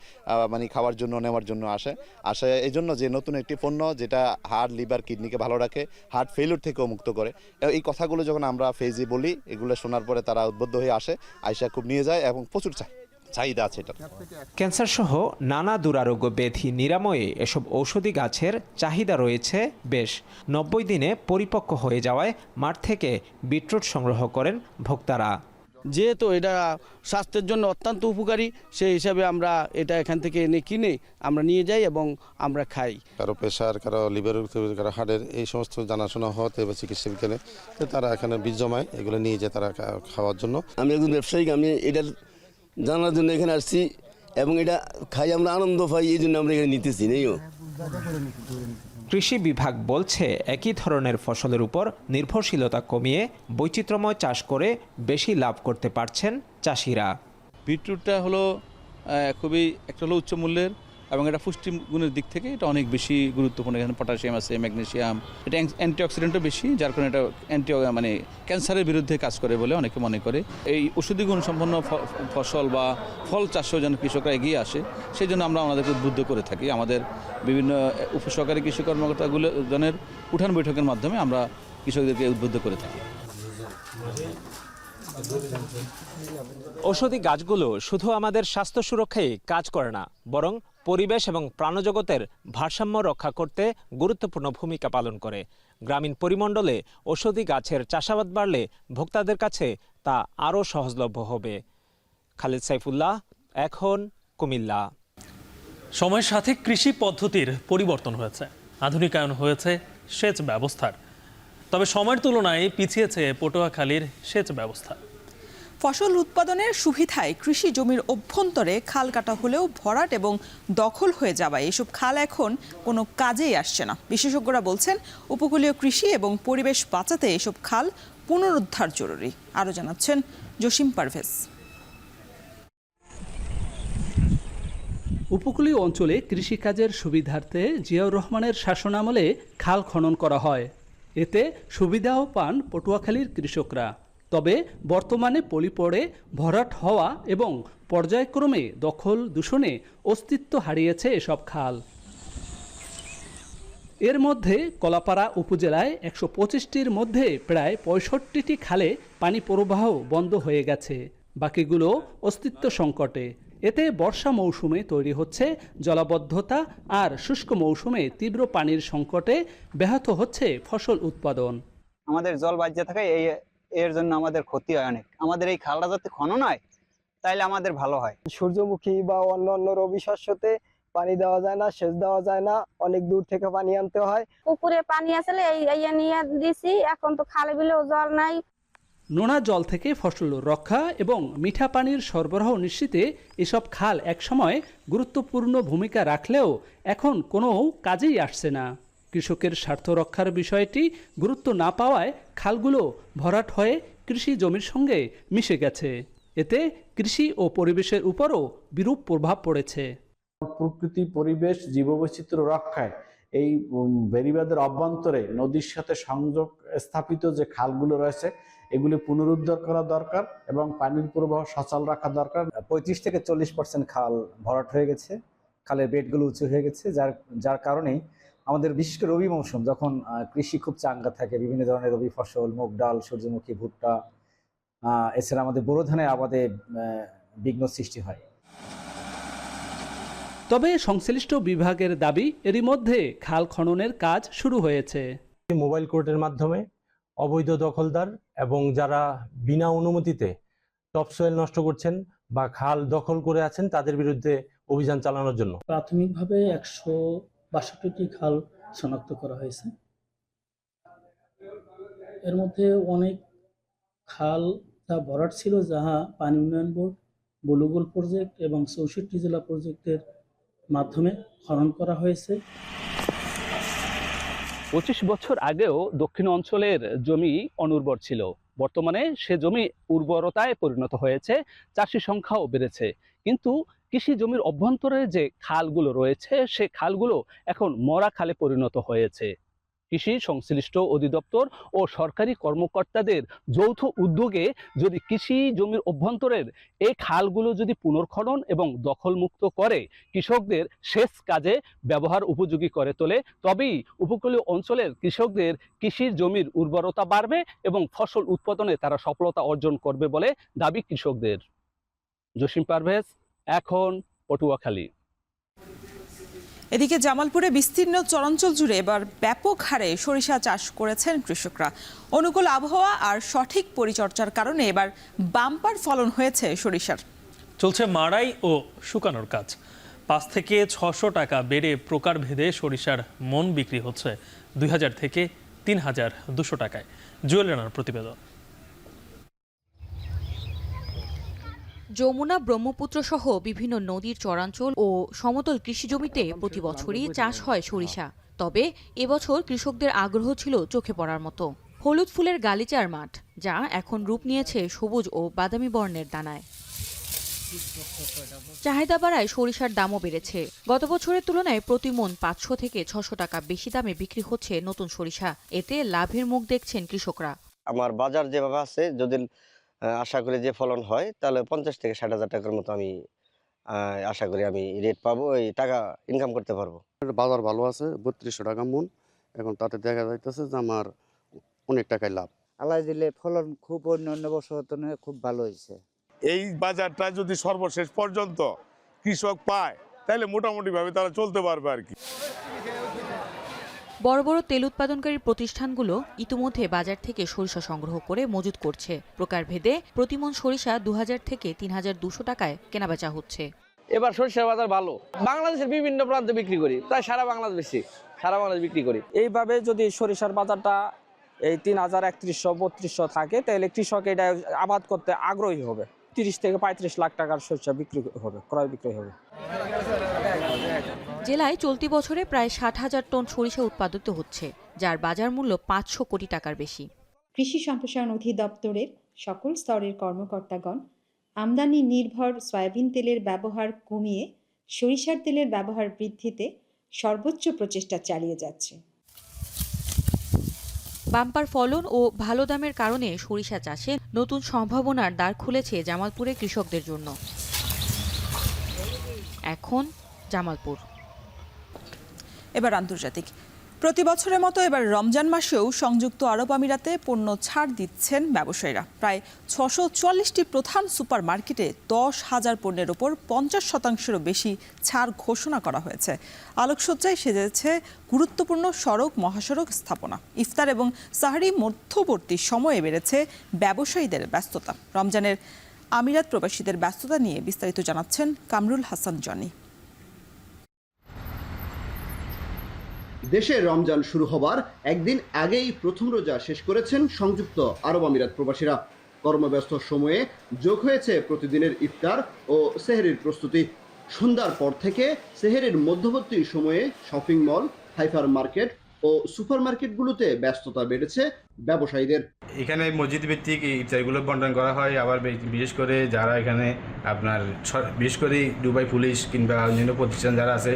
মানে খাওয়ার জন্য, নেওয়ার জন্য আসে এই জন্য যে নতুন একটি পণ্য যেটা হার্ট, লিভার, কিডনিকে ভালো রাখে, হার্ট ফেলিউর থেকেও মুক্ত করে। এই কথাগুলো যখন আমরা ফেজে বলি, এগুলো শোনার পরে তারা উদ্বুদ্ধ হয়ে আসে, আয়সা খুব নিয়ে যায় এবং প্রচুর চাহিদা আছে এটা। ক্যান্সার সহ নানা দুরারোগ্য ব্যাধি নিরাময়ে এসব ঔষধি গাছের চাহিদা রয়েছে বেশ। 90 দিনে পরিপক্ক হয়ে যাওয়ায় মাঠ থেকে বিটরুট সংগ্রহ করেন ভোক্তারা। যেহেতু এটা স্বাস্থ্যের জন্য অত্যন্ত উপকারী, সেই হিসাবে আমরা এটা এখান থেকে এনে কিনে আমরা নিয়ে যাই এবং আমরা খাই। কারো প্রেশার, কারো লিভার, কারো হার্টের এই সমস্ত জানাশোনা হতে বা চিকিৎসা বিজ্ঞানে তারা এখানে বীজ জমায়, এগুলো নিয়ে যায় তারা খাওয়ার জন্য। আমি একজন ব্যবসায়িক, আমি এটার জানার জন্য এখানে আসছি এবং এটা খাই আমরা আনন্দ পাই, এই জন্য আমরা এখানে নিতেছি। নেইও কৃষি বিভাগ বলছে একই ধরনের ফসলের উপর নির্ভরশীলতা কমিয়ে বৈচিত্র্যময় চাষ করে বেশি লাভ করতে পারছেন চাষিরা। বিটরুটটা হলো খুবই একটা হলো উচ্চ মূল্যের এবং এটা পুষ্টি গুণের দিক থেকে এটা অনেক বেশি গুরুত্বপূর্ণ। এখানে পটাশিয়াম আছে, ম্যাগনেসিয়াম, এটা অ্যান্টিঅক্সিডেন্টও বেশি, যার কারণে এটা মানে ক্যান্সারের বিরুদ্ধে কাজ করে বলে অনেকে মনে করে। এই ওষুধি গুণ সম্পন্ন ফসল বা ফল চাষেও যেন কৃষকরা এগিয়ে আসে, সেই জন্য আমরা আমাদেরকে উদ্বুদ্ধ করে থাকি। আমাদের বিভিন্ন উপসহকারী কৃষি কর্মকর্তাগুলো জনের উঠান বৈঠকের মাধ্যমে আমরা কৃষকদেরকে উদ্বুদ্ধ করে থাকি। ঔষধি গাছগুলো শুধু আমাদের স্বাস্থ্য সুরক্ষায় কাজ করে না, বরং পরিবেশ এবং প্রাণজগতের ভারসাম্য রক্ষা করতে গুরুত্বপূর্ণ ভূমিকা পালন করে। গ্রামীণ পরিমণ্ডলে ঔষধি গাছের চাষাবাদ বাড়লে ভোক্তাদের কাছে তা আরও সহজলভ্য হবে। খালেদ সাইফুল্লাহ, এখন কুমিল্লা। সময়ের সাথে কৃষি পদ্ধতির পরিবর্তন হয়েছে, আধুনিকায়ন হয়েছে সেচ ব্যবস্থার। তবে সময়ের তুলনায় পিছিয়েছে পটুয়াখালীর সেচ ব্যবস্থা। ফসল উৎপাদনের সুবিধায় কৃষি জমির অভ্যন্তরে খাল কাটা হলেও ভরাট এবং দখল হয়ে যাওয়ায় এসব খাল এখন কোনো কাজেই আসছে না। বিশেষজ্ঞরা বলছেন উপকূলীয় কৃষি এবং পরিবেশ বাঁচাতে এসব খাল পুনরুদ্ধার জরুরি। আরও জানাচ্ছেন জসিম পারভেজ। উপকূলীয় অঞ্চলে কৃষিকাজের সুবিধার্থে জিয়াউর রহমানের শাসনামলে খাল খনন করা হয়। এতে সুবিধাও পান পটুয়াখালীর কৃষকরা। তবে বর্তমানে পলি পড়ে ভরাট হওয়া এবং পর্যায়ক্রমে দখল দূষণে অস্তিত্ব হারিয়েছে এসব খাল। এর মধ্যে কলাপাড়া উপজেলায় 125টির মধ্যে প্রায় 65টি খালে পানি প্রবাহ বন্ধ হয়ে গেছে, বাকিগুলো অস্তিত্ব সংকটে। এতে বর্ষা মৌসুমে তৈরি হচ্ছে জলাবদ্ধতা, আর শুষ্ক মৌসুমে তীব্র পানির সংকটে ব্যাহত হচ্ছে ফসল উৎপাদন। আমাদের জল বাজ্যে থাকে, এর জন্য আমাদের ক্ষতি হয় অনেক। আমাদের এই খালটা যাতে খনন হয় তাইলে আমাদের ভালো হয়। সূর্যমুখী বা অন্যান্য রবি শস্যতে পানি দেওয়া যায় না, সেচ দেওয়া যায় না, অনেক দূর থেকে পানি আনতে হয়। পুকুরে পানি আসলে এই নিয়ে দিছি, এখন তো খালে বিলেও জল নাই। নোনা জল থেকে ফসল রক্ষা এবং মিঠা পানির সরবরাহ নিশ্চিতে এসব খাল একসময় গুরুত্বপূর্ণ ভূমিকা রাখলেও এখন কোনো কাজেই আসছে না। কৃষকের স্বার্থ রক্ষার বিষয়টি গুরুত্ব না পাওয়ায় খালগুলো ভরাট হয়ে কৃষি জমির সঙ্গে মিশে গেছে। এতে কৃষি ও পরিবেশের উপরও বিরূপ প্রভাব পড়েছে। প্রকৃতি, পরিবেশ, জীববৈচিত্র্য রক্ষায় এই বেড়িবাঁধের অভ্যন্তরে নদীর সাথে সংযোগ স্থাপিত যে খালগুলো রয়েছে এগুলি পুনরুদ্ধার করা দরকার এবং পানির প্রবাহ সচল রাখা দরকার। 35 থেকে 40% খাল ভরাট হয়ে গেছে, খালের বেডগুলো উঁচু হয়ে গেছে, যার কারণেই আমাদের বিশেষ করে রবি মৌসুম যখন কৃষি খুব চাঙ্গা থাকে, বিভিন্ন ধরনের রবি ফসল, মুগ ডাল, সূর্যমুখী, ভুট্টা, এছাড়া আমাদের বোরো ধানের আবাদে বিঘ্ন সৃষ্টি হয়। তবে সংশ্লিষ্ট বিভাগের দাবি এরই মধ্যে খাল খননের কাজ শুরু হয়েছে। মোবাইল কোর্টের মাধ্যমে অবৈধ দখলদার এবং যারা বিনা অনুমতিতে টপসয়েল নষ্ট করছেন বা খাল দখল করে আছেন তাদের বিরুদ্ধে অভিযান চালানোর জন্য প্রাথমিকভাবে 162টি খাল শনাক্ত করা হয়েছে। এর মধ্যে অনেক খাল যা ভরাট ছিল, যাহা পানি উন্নয়ন বোর্ড, বলুগোল প্রজেক্ট এবং 64 জেলা প্রজেক্টের মাধ্যমে খনন করা হয়েছে। 25 বছর আগেও দক্ষিণ অঞ্চলের জমি অনুর্বর ছিল, বর্তমানে সে জমি উর্বরতায় পরিণত হয়েছে, চাষি সংখ্যাও বেড়েছে, কিন্তু কৃষি জমির অভ্যন্তরে যে খালগুলো রয়েছে সে খালগুলো এখন মরা খালে পরিণত হয়েছে। কৃষি সংশ্লিষ্ট অধিদপ্তর ও সরকারি কর্মকর্তাদের যৌথ উদ্যোগে যদি কৃষি জমির অভ্যন্তরের এই খালগুলো যদি পুনর্খনন এবং দখলমুক্ত করে কৃষকদের সেচ কাজে ব্যবহার উপযোগী করে তোলে, তবেই উপকূলীয় অঞ্চলের কৃষকদের কৃষির জমির উর্বরতা বাড়বে এবং ফসল উৎপাদনে তারা সফলতা অর্জন করবে বলে দাবি কৃষকদের। জসিম পারভেজ, এখন পটুয়াখালী। এদিকে জামালপুরে বিস্তীর্ণ চরাঞ্চল জুড়ে এবার ব্যাপক হারে সরিষা চাষ করেছেন কৃষকরা। অনুকূল আবহাওয়া আর সঠিক পরিচর্যার কারণে এবার বাম্পার ফলন হয়েছে সরিষার। চলছে মাড়াই ও শুকানোর কাজ। 5 থেকে 600 টাকা বেড়ে প্রকারভেদে সরিষার মন বিক্রি হচ্ছে 2000 থেকে 3200 টাকায়। জুয়েল রানার প্রতিবেদন। যমুনা, ব্রহ্মপুত্র সহ বিভিন্ন নদীর চরাঞ্চল ও সমতল কৃষি জমিতে প্রতি বছরই চাষ হয় সরিষা। তবে এবছর কৃষকদের আগ্রহ ছিল চোখে পড়ার মতো। হলুদ ফুলের গালিচার মাঠ, যা এখন রূপ নিয়েছে সবুজ ও বাদামি বর্ণের দানায়। চাহিদা বাড়ায় সরিষার দামও বেড়েছে। গত বছরের তুলনায় প্রতি মণ 500 থেকে 600 টাকা বেশি দামে বিক্রি হচ্ছে নতুন সরিষা। এতে লাভের মুখ দেখছেন কৃষকরা। আমার বাজার যেভাবে আছে, যদি আশা করি যে ফলন হয় তাহলে 50 থেকে 60,000 টাকার মতো আমি আশা করি আমি রেট পাবো, এই টাকা ইনকাম করতে পারবো। বাজার ভালো আছে, 3200 টাকা মন। এখন তাতে দেখা যাইতেছে যে আমার অনেক টাকায় লাভ। আল্লাহ দিলে ফলন খুব অন্যান্য বছর খুব ভালো হয়েছে। এই বাজারটা যদি সর্বশেষ পর্যন্ত কৃষক পায় তাহলে মোটামুটি ভাবে তারা চলতে পারবে আর কি। বড় বড় তেল উৎপাদনকারী প্রতিষ্ঠানগুলো ইতিমধ্যে বাজার থেকে সরিষা সংগ্রহ করে মজুত করছে। প্রকারভেদে প্রতি মণ সরিষা 2000 থেকে 3200 টাকায় কেনাবেচা হচ্ছে। এবার সরিষার বাজার ভালো, বাংলাদেশের বিভিন্ন প্রান্তে বিক্রি করি, প্রায় সারা বাংলাদেশ বিক্রি করি। এইভাবে যদি সরিষার বাজারটা এই 3000, 3100, 3200 থাকে, তাহলে কৃষক এটা আবাদ করতে আগ্রহী হবে। 30 থেকে 35 লাখ টাকার সরিষা বিক্রি হবে, ক্রয় বিক্রয় হবে। জেলায় চলতি বছরে প্রায় 60,000 টন সরিষা উৎপাদিত হচ্ছে, যার বাজার মূল্য 500 কোটি টাকার বেশি। কৃষি সম্প্রসারণ অধিদপ্তরের সকল স্তরের কর্মকর্তাগণ আমদানি নির্ভর সয়াবিন তেলের ব্যবহার কমিয়ে সরিষার তেলের ব্যবহার বৃদ্ধিতে সর্বোচ্চ প্রচেষ্টা চালিয়ে যাচ্ছে। বাম্পার ফলন ও ভালো দামের কারণে সরিষা চাষে নতুন সম্ভাবনার দ্বার খুলেছে জামালপুরের কৃষকদের জন্য। এখন জামালপুর। এবার আন্তর্জাতিক। প্রতি বছরের মতো এবার রমজান মাসেও সংযুক্ত আরব আমিরাতে পণ্য ছাড় দিচ্ছেন ব্যবসায়ীরা। প্রায় 644টি প্রধান সুপার মার্কেটে 10,000 পণ্যের ওপর 50%-এরও বেশি ছাড় ঘোষণা করা হয়েছে। আলোকসজ্জায় সেজেছে গুরুত্বপূর্ণ সড়ক মহাসড়ক স্থাপনা। ইফতার এবং সাহরি মধ্যবর্তী সময়ে বেড়েছে ব্যবসায়ীদের ব্যস্ততা। রমজানের আমিরাত প্রবাসীদের ব্যস্ততা নিয়ে বিস্তারিত জানাচ্ছেন কামরুল হাসান জনি। দেশে রমজান শুরু হবার একদিন আগেই প্রথম রোজা শেষ করেছেন সংযুক্ত আরব আমিরাত প্রবাসীরা। কর্মব্যস্ত সময়ে যোগ হয়েছে প্রতিদিনের ইফতার ও সেহরির প্রস্তুতি। সন্ধ্যার পর থেকে সেহরির মধ্যবর্তী সময়ে শপিং মল, হাইপার মার্কেট ও সুপার মার্কেটগুলোতে ব্যস্ততা বেড়েছে ব্যবসায়ীদের। এখানে মসজিদ ভিত্তিক ইফতারিগুলো বন্টন করা হয়। আবার বিশেষ করে যারা এখানে আপনার বিশেষ করে দুবাই পুলিশ কিংবা অন্যান্য প্রতিষ্ঠান যারা আছে,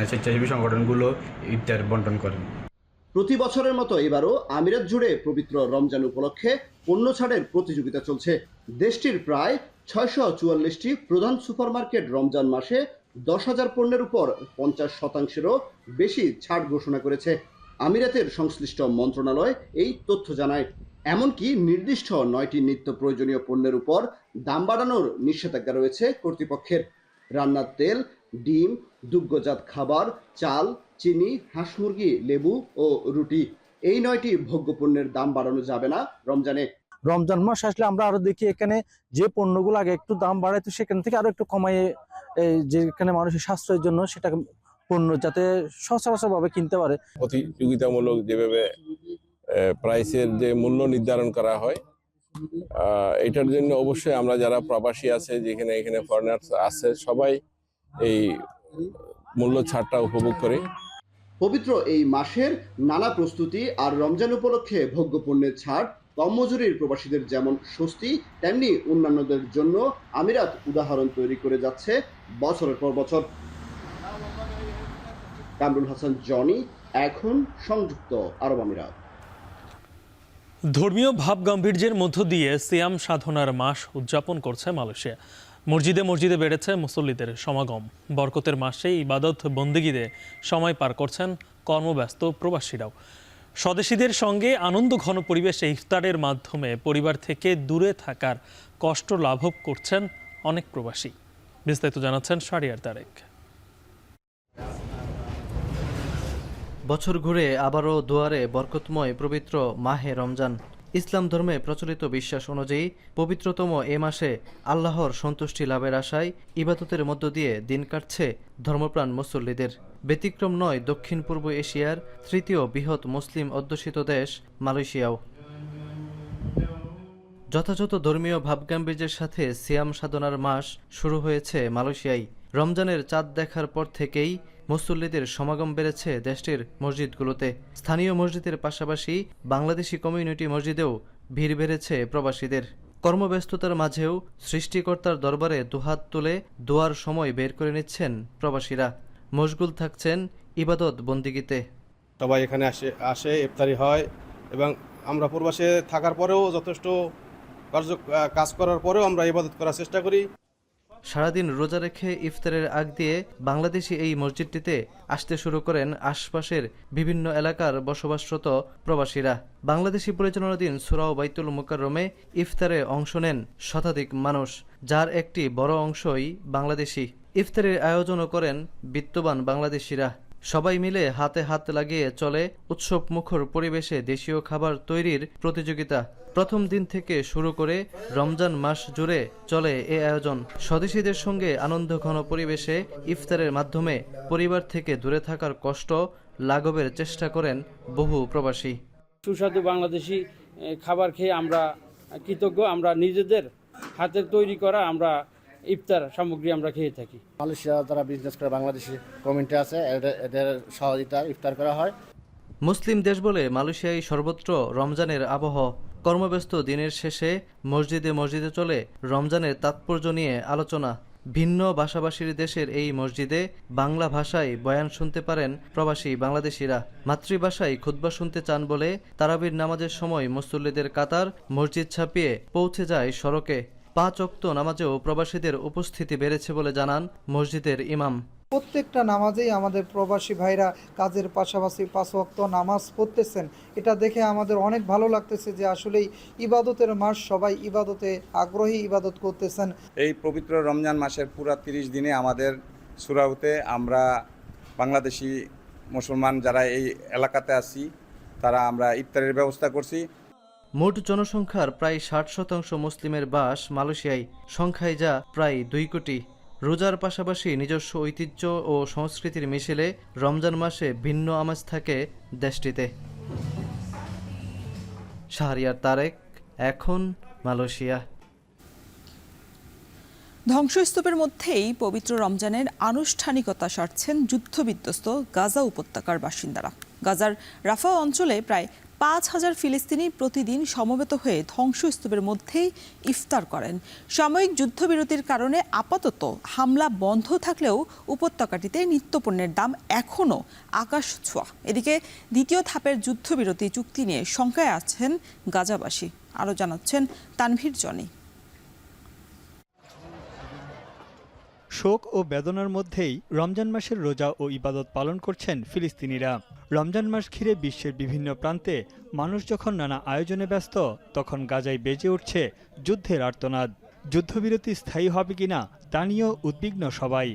স্বেচ্ছাসেবী সংগঠনগুলো ইফতার বন্টন করেন। প্রতি বছরের মতো এবারও আমিরাত জুড়ে পবিত্র রমজান উপলক্ষে পণ্য ছাড়ের প্রতিযোগিতা চলছে। দেশটির প্রায় 644টি প্রধান সুপারমার্কেট রমজান মাসে 10,000 পণ্যের উপর 50%-এরও বেশি ছাড় ঘোষণা করেছে। আমিরাতের সংশ্লিষ্ট মন্ত্রণালয় এই তথ্য জানায়। এমনকি নির্দিষ্ট 9টি নিত্য প্রয়োজনীয় পণ্যের উপর দাম বাড়ানোর নিষেধাজ্ঞা রয়েছে কর্তৃপক্ষের। রান্নার তেল, ডিম, দুগ্ধজাত খাবার, চাল, চিনি, হাঁস মুরগি, লেবু ও রুটি, এই 9টি ভোগ্য পণ্যের দাম বাড়ানো যাবে না রমজানে। রমজান মাস আসলে আমরা আরো দেখি এখানে যে পণ্যগুলো আগে একটু দাম বাড়াইতো সেখান থেকে আরো একটু কমাইয়ে যেখানে মানুষের সাশ্রয়ের জন্য সেটা পণ্য যাতে সচরাচরভাবে কিনতে পারে। প্রতিযোগিতামূলক যেভাবে প্রাইসের যে মূল্য নির্ধারণ করা হয়, এটার জন্য অবশ্যই আমরা যারা প্রবাসী আছে, যেখানে এখানে ফরেনার্স আছে, সবাই এই মূল্য ছাড়টা উপভোগ করে। পবিত্র এই মাসের নানা প্রস্তুতি আর রমজান উপলক্ষে ভোগ্য পণ্যের ছাড় কম মজুরির প্রবাসীদের যেমন স্বস্তি, তেমনি অন্যান্যদের জন্য আমিরাত উদাহরণ তৈরি করে যাচ্ছে বছরের পর বছর। কামরুল হাসান, জনি, এখন সংযুক্ত আরব আমিরাত। ধর্মীয় ভাব গাম্ভীর্যের মধ্য দিয়ে সিয়াম সাধনার মাস উদযাপন করছে মালয়েশিয়া। মসজিদে মসজিদে বেড়েছে মুসল্লিদের সমাগম। বরকতের মাসে ইবাদত বন্দেগীতে সময় পার করছেন কর্মব্যস্ত প্রবাসীরাও। স্বদেশীদের সঙ্গে আনন্দ ঘন পরিবেশে ইফতারের মাধ্যমে পরিবার থেকে দূরে থাকার কষ্ট লাঘব করছেন অনেক প্রবাসী। বিস্তারিত জানাচ্ছেন শাহরিয়ার তারেক। বছর ঘুরে আবারও দুয়ারে বরকতময় পবিত্র মাহে রমজান। ইসলাম ধর্মে প্রচলিত বিশ্বাস অনুযায়ী পবিত্রতম এ মাসে আল্লাহর সন্তুষ্টি লাভের আশায় ইবাদতের মধ্য দিয়ে দিন কাটছে ধর্মপ্রাণ মুসল্লিদের। ব্যতিক্রম নয় দক্ষিণ পূর্ব এশিয়ার তৃতীয় বৃহৎ মুসলিম অধ্যুষিত দেশ মালয়েশিয়াও। যথাযথ ধর্মীয় ভাবগাম্ভীর্যের সাথে সিয়াম সাধনার মাস শুরু হয়েছে মালয়েশিয়ায়। রমজানের চাঁদ দেখার পর থেকেই মুসল্লিদের সমাগম বেড়েছে দেশটির মসজিদগুলোতে। স্থানীয় মসজিদের পাশাপাশি বাংলাদেশি কমিউনিটি মসজিদেও ভিড় বেড়েছে প্রবাসীদের। কর্মব্যস্ততার মাঝেও সৃষ্টিকর্তার দরবারে দুহাত তুলে দোয়ার সময় বের করে নিচ্ছেন প্রবাসীরা। মশগুল থাকছেন ইবাদত বন্দিগিতে। সবাই এখানে আসে ইফতারি হয় এবং আমরা প্রবাসে থাকার পরেও যথেষ্ট কাজ করার পরেও আমরা ইবাদত করার চেষ্টা করি। সারাদিন রোজা রেখে ইফতারের আগ দিয়ে বাংলাদেশি এই মসজিদটিতে আসতে শুরু করেন আশপাশের বিভিন্ন এলাকার বসবাসরত প্রবাসীরা। বাংলাদেশি পরিচালনাধীন সূরা বাইতুল মুকাররমে ইফতারে অংশ নেন শতাধিক মানুষ, যার একটি বড় অংশই বাংলাদেশি। ইফতারের আয়োজনও করেন বিত্তবান বাংলাদেশিরা। সবাই মিলে হাতে হাত লাগিয়ে চলে উৎসব মুখর পরিবেশে দেশীয় খাবার তৈরির প্রতিযোগিতা। প্রথম দিন থেকে শুরু করে রমজান মাস জুড়ে চলে এ আয়োজন। স্বদেশীদের সঙ্গে আনন্দ ঘন পরিবেশে ইফতারের মাধ্যমে পরিবার থেকে দূরে থাকার কষ্ট লাঘবের চেষ্টা করেন বহু প্রবাসী। সুস্বাদু বাংলাদেশি খাবার খেয়ে আমরা কৃতজ্ঞ। আমরা নিজেদের হাতের তৈরি করা আমরা ইফতার সামগ্রী আমরা খেয়ে থাকি। মালয়েশিয়া যারা বিজনেস করে বাংলাদেশি কমিউনিটি আছে, এদের সহযোগিতা ইফতার করা হয়। মুসলিম দেশ বলে মালয়েশিয়ায় সর্বত্র রমজানের আবহ। কর্মব্যস্ত দিনের শেষে মসজিদে মসজিদে চলে রমজানের তাৎপর্য নিয়ে আলোচনা। ভিন্ন ভাষাভাষীর দেশের এই মসজিদে বাংলা ভাষায় বয়ান শুনতে পারেন প্রবাসী বাংলাদেশিরা। মাতৃভাষায় খুতবা শুনতে চান বলে তারাবির নামাজের সময় মুসল্লিদের কাতার মসজিদ ছাপিয়ে পৌঁছে যায় সড়কে। 5 ওয়াক্ত নামাজেও প্রবাসীদের উপস্থিতি বেড়েছে বলে জানান মসজিদের ইমাম। প্রত্যেকটা নামাজেই আমাদের প্রবাসী ভাইরা কাজের পাশাপাশি 5 ওয়াক্ত নামাজ পড়তেছেন। এটা দেখে আমাদের অনেক ভালো লাগতেছে যে আসলেই ইবাদতের মাস, সবাই ইবাদতে আগ্রহী, ইবাদত করতেছেন। এই পবিত্র রমজান মাসের পুরা 30 দিনে আমাদের সুরাউতে আমরা বাংলাদেশি মুসলমান যারা এই এলাকাতে আছি তারা আমরা ইফতারের ব্যবস্থা করছি। মোট জনসংখ্যার প্রায় 60% মুসলিমের বাস মালয়েশিয়ায়। সংখ্যায় যা প্রায় 2 কোটি। রোজার পাশাপাশি নিজস্ব ঐতিহ্য ও সংস্কৃতির মিশেলে রমজান মাসে ভিন্ন আমেজ থাকে দেশটিতে। শাহরিয়ার তারেক, এখন মালয়েশিয়া। ধ্বংসস্তূপের মধ্যেই পবিত্র রমজানের আনুষ্ঠানিকতা সারছেন যুদ্ধবিধ্বস্ত গাজা উপত্যকার বাসিন্দারা। গাজার রাফা অঞ্চলে প্রায় 5,000 ফিলিস্তিনি প্রতিদিন সমবেত হয়ে ধ্বংসস্তূপের মধ্যেই ইফতার করেন। সাময়িক যুদ্ধবিরতির কারণে আপাতত হামলা বন্ধ থাকলেও উপত্যকাটিতে নিত্যপণ্যের দাম এখনও আকাশ ছোঁয়া। এদিকে দ্বিতীয় ধাপের যুদ্ধবিরতি চুক্তি নিয়ে শঙ্কায় আছেন গাজাবাসী। আরও জানাচ্ছেন তানভীর জনি। শোক ও বেদনার মধ্যেই রমজান মাসের রোজা ও ইবাদত পালন করছেন ফিলিস্তিনিরা। রমজান মাস ঘিরে বিশ্বের বিভিন্ন প্রান্তে মানুষ যখন নানা আয়োজনে ব্যস্ত, তখন গাজায় বেজে উঠছে যুদ্ধের আর্তনাদ। যুদ্ধবিরতি স্থায়ী হবে কিনা তা নিয়েও উদ্বিগ্ন সবাই।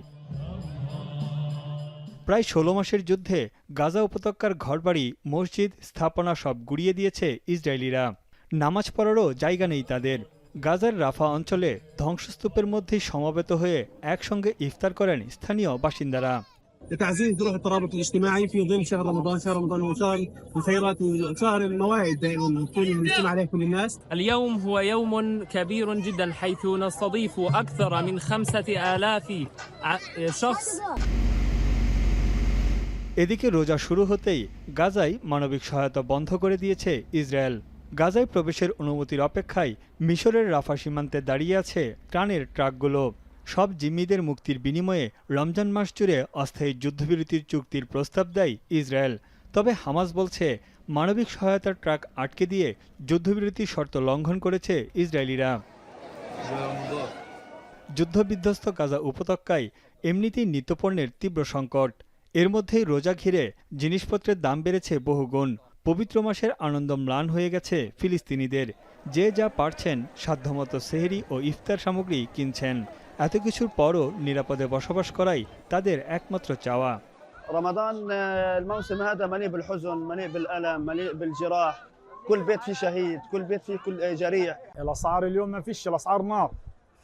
প্রায় 16 মাসের যুদ্ধে গাজা উপত্যকার ঘরবাড়ি, মসজিদ, স্থাপনা সব গুড়িয়ে দিয়েছে ইসরায়েলিরা। নামাজ পড়ারও জায়গা নেই তাদের। গাজার রাফা অঞ্চলে ধ্বংসস্তূপের মধ্যে সমবেত হয়ে একসঙ্গে ইফতার করেন স্থানীয় বাসিন্দারা। تعزيز روح الترابط الاجتماعي في ظل شهر رمضان وشهر الخيرات وشهر الموائد دائما نكون نجتمع عليه كل الناس. اليوم هو يوم كبير جدا حيث نستضيف أكثر من 5000 شخص. এদিকে রোজা শুরু হতেই গাজায় মানবিক সহায়তা বন্ধ করে দিয়েছে ইসরায়েল। গাজায় প্রবেশের অনুমতির অপেক্ষায় মিশরের রাফা সীমান্তে দাঁড়িয়ে আছে ত্রাণের ট্রাকগুলো। সব জিম্মিদের মুক্তির বিনিময়ে রমজান মাস জুড়ে অস্থায়ী যুদ্ধবিরতির চুক্তির প্রস্তাব দেয় ইসরায়েল। তবে হামাস বলছে মানবিক সহায়তার ট্রাক আটকে দিয়ে যুদ্ধবিরতির শর্ত লঙ্ঘন করেছে ইসরায়েলিরা। যুদ্ধবিধ্বস্ত গাজা উপত্যকায় এমনিতেই নিত্যপণ্যের তীব্র সংকট। এর মধ্যেই রোজা ঘিরে জিনিসপত্রের দাম বেড়েছে বহুগুণ। পবিত্র মাসের আনন্দ ম্লান হয়ে গেছে ফিলিস্তিনিদের। যে যা পারছেন সাধ্যমতো সেহরি ও ইফতার সামগ্রী কিনছেন। এত কিছুর পরও নিরাপদে বসবাস করাই তাদের একমাত্র চাওয়া। رمضان الموسم هذا مليء بالحزن، مليء بالألم، مليء بالجراح. كل بيت فيه شهيد، كل بيت فيه كل جريح. الأسعار اليوم ما فيش، الأسعار نار.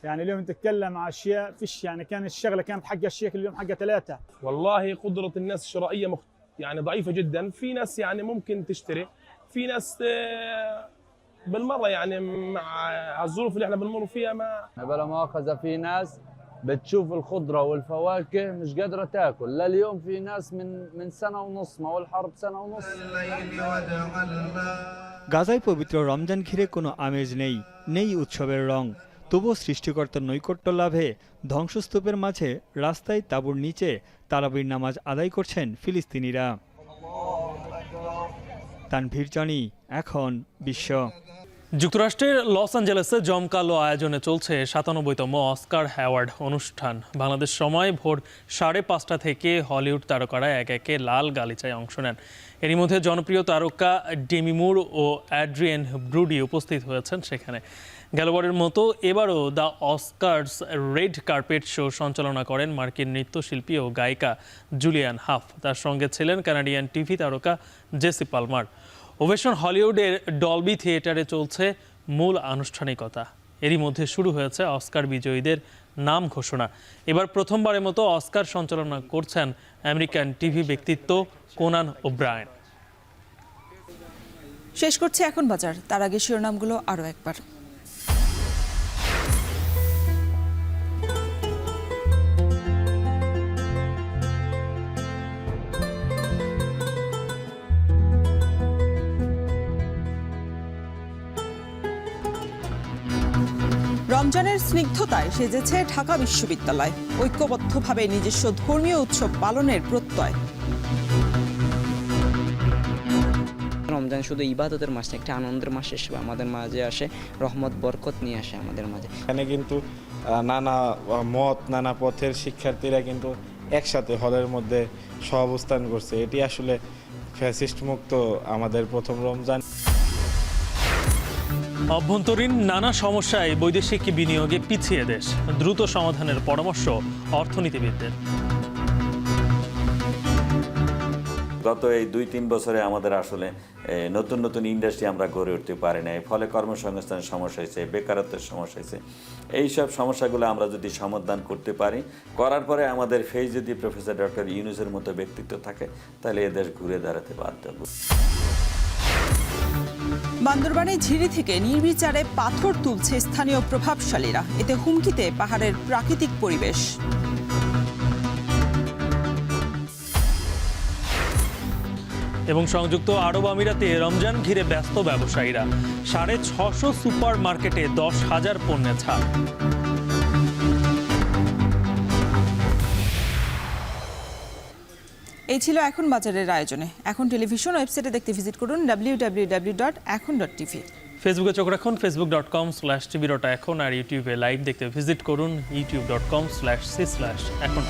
يعني اليوم تتكلم عن اشياء فيش، يعني كان الشغله كانت حقها الشيكل اليوم حقها 3. والله قدره الناس الشرائيه يعني ضعيفه جدا. في ناس يعني ممكن تشتري، في ناس بالمره يعني مع الظروف اللي احنا بنمر فيها ما بلا مؤاخذه في ناس بتشوف الخضره والفواكه مش قادره تاكل. لا اليوم في ناس من سنه ونص، ما هو الحرب سنه ونص. গাজায় পবিত্র রমজান ঘিরে কোনো আমেজ নেই উৎসবের রং। তবুও সৃষ্টিকর্তার নৈকট্য লাভে ধ্বংসস্তূপের মাঝে রাস্তায় তাঁবুর নিচে তারাবির নামাজ আদায় করছেন ফিলিস্তিনিরা। তানভীর জনি, এখন বিশ্ব। যুক্তরাষ্ট্রের লস অ্যাঞ্জেলেসে জমকালো আয়োজনে চলছে 97তম অস্কার অ্যাওয়ার্ড অনুষ্ঠান। বাংলাদেশ সময় ভোর 5:30 থেকে হলিউড তারকারা একে একে লাল গালিচায় অংশ নেন। এরই মধ্যে জনপ্রিয় তারকা ডেমি মুর ও অ্যাড্রিয়ান ব্রুডি উপস্থিত হয়েছেন সেখানে। গেলবারের মতো এবারও দ্য অস্কারস রেড কার্পেট শো সঞ্চালনা করেন মার্কিন নৃত্যশিল্পী ও গায়িকা জুলিয়ান হাফ। তার সঙ্গে ছিলেন কানাডিয়ান টিভি তারকা জেসি পালমার। ওভেশন হলিউডের ডলবি থিয়েটারে চলছে মূল আনুষ্ঠানিকতা। এরই মধ্যে শুরু হয়েছে অস্কার বিজয়ীদের নাম ঘোষণা। এবার প্রথমবারের মতো অস্কার সঞ্চালনা করছেন আমেরিকান টিভি ব্যক্তিত্ব কোনান ওব্রায়েন। শেষ করছে এখন বাজার, তার আগে শিরোনামগুলো আরও একবার। রমজানের স্নিগ্ধতায় সেজেছে ঢাকা বিশ্ববিদ্যালয়। ঐক্যবদ্ধভাবে নিজস্ব ধর্মীয় উৎসব পালনের প্রত্যয়। রমজান শুধু ইবাদতের মাস, একটা আনন্দের মাস হিসেবে আমাদের মাঝে আসে, রহমত বরকত নিয়ে আসে আমাদের মাঝে। এখানে কিন্তু নানা মত, নানা পথের শিক্ষার্থীরা কিন্তু একসাথে হলের মধ্যে সহাবস্থান করছে। এটি আসলে ফ্যাসিস্ট মুক্ত আমাদের প্রথম রমজান। অভ্যন্তরীণ নানা সমস্যায় বৈদেশিক বিনিয়োগে পিছিয়ে দেশ, দ্রুত সমাধানের পরামর্শ অর্থনীতিবিদদের। গত এই 2-3 বছরে আমাদের আসলে নতুন নতুন ইন্ডাস্ট্রি আমরা গড়ে উঠতে পারি নাই, ফলে কর্মসংস্থানের সমস্যা হয়েছে, বেকারত্বের সমস্যা হয়েছে। এইসব সমস্যাগুলো আমরা যদি সমাধান করতে পারি, করার পরে আমাদের ফেস যদি প্রফেসর ডক্টর ইউনূসের মতো ব্যক্তিত্ব থাকে, তাহলে এ দেশ ঘুরে দাঁড়াতে বাধ্য হবে। বান্দরবানে ঝিরি থেকে নির্বিচারে পাথর তুলছে স্থানীয় প্রভাবশালীরা। এতে হুমকিতে পাহাড়ের প্রাকৃতিক পরিবেশ। এবং সংযুক্ত আরব আমিরাতে রমজান ঘিরে ব্যস্ত ব্যবসায়ীরা। 650 সুপার মার্কেটে 10,000 পণ্যে ছাড়। এই ছিল এখন বাজারের আয়োজনে। এখন টেলিভিশন ওয়েবসাইটে দেখতে ভিজিট করুন www.এখন.tv। ফেসবুকে চোখ রাখুন facebook.com/tvএখন আর ইউটিউবে লাইভ দেখতে ভিজিট করুন youtube.com/c/এখন।